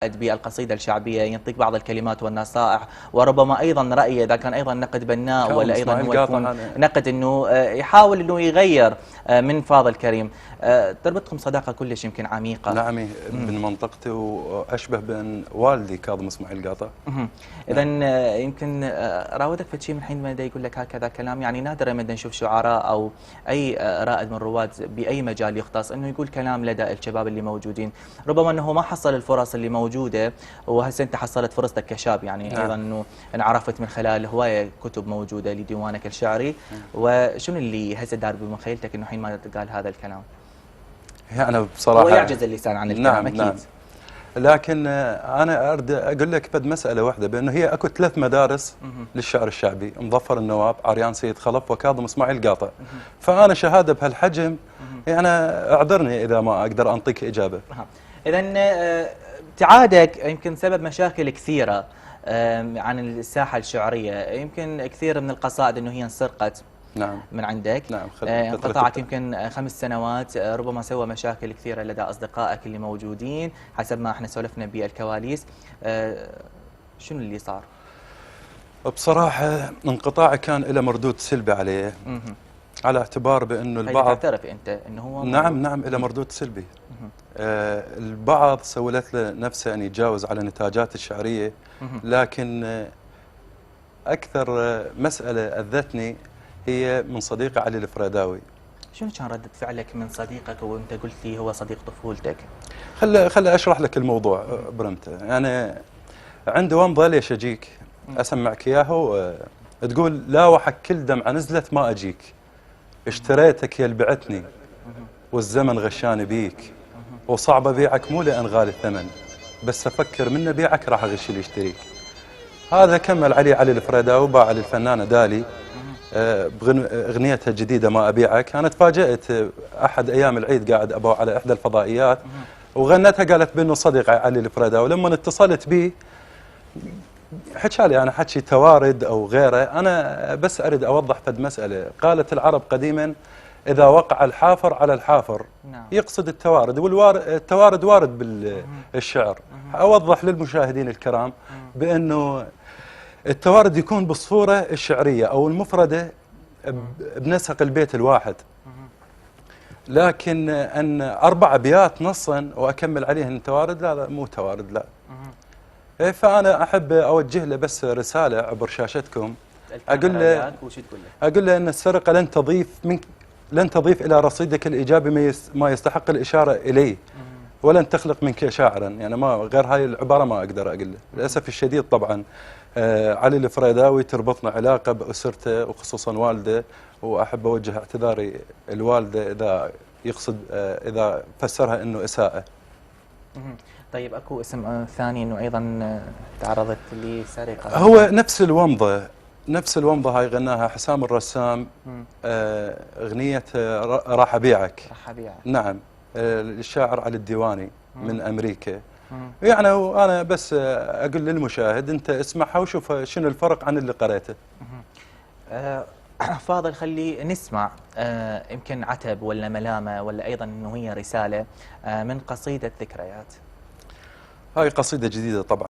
بالقصيدة الشعبية ينطيك بعض الكلمات والنصائح، وربما أيضا رأيه إذا كان أيضا نقد بناء ولا أيضا هو يكون نقد أنه يحاول أنه يغير من فاضل كريم. تربطكم صداقة كلش يمكن عميقة. نعم، من منطقتي وأشبه بأن والدي كاظم اسماعيل قاطع. إذا يمكن راودك في شيء من حين ما يقول لك هكذا كلام، يعني نادرا ما نشوف شعراء أو أي رائد من رواد بأي مجال يختص أنه يقول كلام لدى الشباب اللي موجودين، ربما أنه ما حصل الفرص اللي موجودة، وهسه أنت حصلت فرصتك كشاب يعني أيضا أنه انعرفت من خلال هواية كتب موجودة لديوانك الشعري. وشنو اللي هسه دار بمخيلتك أنه حين ما قال هذا الكلام؟ أنا بصراحة هو يعجز اللسان عن الكلام. نعم أكيد. نعم. لكن أنا أريد أقول لك بد مسألة واحدة، بأنه هي أكو 3 مدارس للشعر الشعبي: مظفر النواب، عريان سيد خلف، وكاظم اسماعيل قاطع. فأنا شهادة بهالحجم يعني اعذرني إذا ما أقدر أنطيك إجابة. إذا ابتعادك يمكن سبب مشاكل كثيرة عن الساحة الشعرية، يمكن كثير من القصائد أنه هي انسرقت نعم من عندك. نعم. انقطعت يمكن 5 سنوات، ربما سوى مشاكل كثيرة لدى أصدقائك اللي موجودين حسب ما احنا سولفنا بالكواليس. شنو اللي صار؟ بصراحة انقطاعي كان له مردود سلبي عليه، على اعتبار بأنه البعض تعترف أنت أنه هو نعم له مردود سلبي. البعض سولت له نفسه أن يتجاوز على نتاجات الشعرية، لكن أكثر مسألة أذتني هي من صديقي علي الفريداوي. شنو كان ردة فعلك من صديقك وانت قلت لي هو صديق طفولتك؟ خل أشرح لك الموضوع برمته. يعني عندي ومضة ليش أجيك أسمعك إياه. تقول: لا وحك كل دمعة نزلت ما أجيك، اشتريتك يا اللي بعتني والزمن غشاني بيك، وصعب أبيعك مو لأن غالي الثمن، بس أفكر من أبيعك راح أغش اللي يشتريك. هذا كمل علي الفريداوي باع للفنانة دالي بأغنيتها الجديدة ما أبيعك. أنا تفاجأت أحد أيام العيد قاعد أبو على إحدى الفضائيات وغنتها، قالت بأنه صديق علي الفريداوي. لما اتصلت به حكى لي أنا حكي توارد أو غيره. أنا بس أريد أوضح فد مسألة. قالت العرب قديما: إذا وقع الحافر على الحافر يقصد التوارد، والتوارد وارد بالشعر. أوضح للمشاهدين الكرام بأنه التوارد يكون بالصورة الشعرية أو المفردة بنسق البيت الواحد، لكن أن 4 أبيات نصا وأكمل عليهن توارد، لا مو توارد، لا. فأنا أحب أوجه له بس رسالة عبر شاشتكم، أقول له أن السرقة لن تضيف إلى رصيدك الإيجابي ما يستحق الإشارة إليه، ولن تخلق منك شاعرا. يعني ما غير هاي العبارة ما أقدر أقول له. للأسف الشديد طبعا علي الفريداوي تربطنا علاقة بأسرته وخصوصا والده، وأحب أوجه اعتذاري الوالدة إذا يقصد إذا فسرها أنه إساءة. طيب أكو اسم ثاني أنه أيضا تعرضت لسرقة؟ هو نفس الومضة هاي غناها حسام الرسام، أغنية راح أبيعك. نعم، الشاعر علي الديواني من أمريكا. يعني أنا بس أقول للمشاهد أنت اسمعها وشوف شنو الفرق عن اللي قريته. فاضل خلي نسمع يمكن عتب ولا ملامة ولا أيضا أنه هي رسالة من قصيدة ذكريات. هاي قصيدة جديدة طبعا.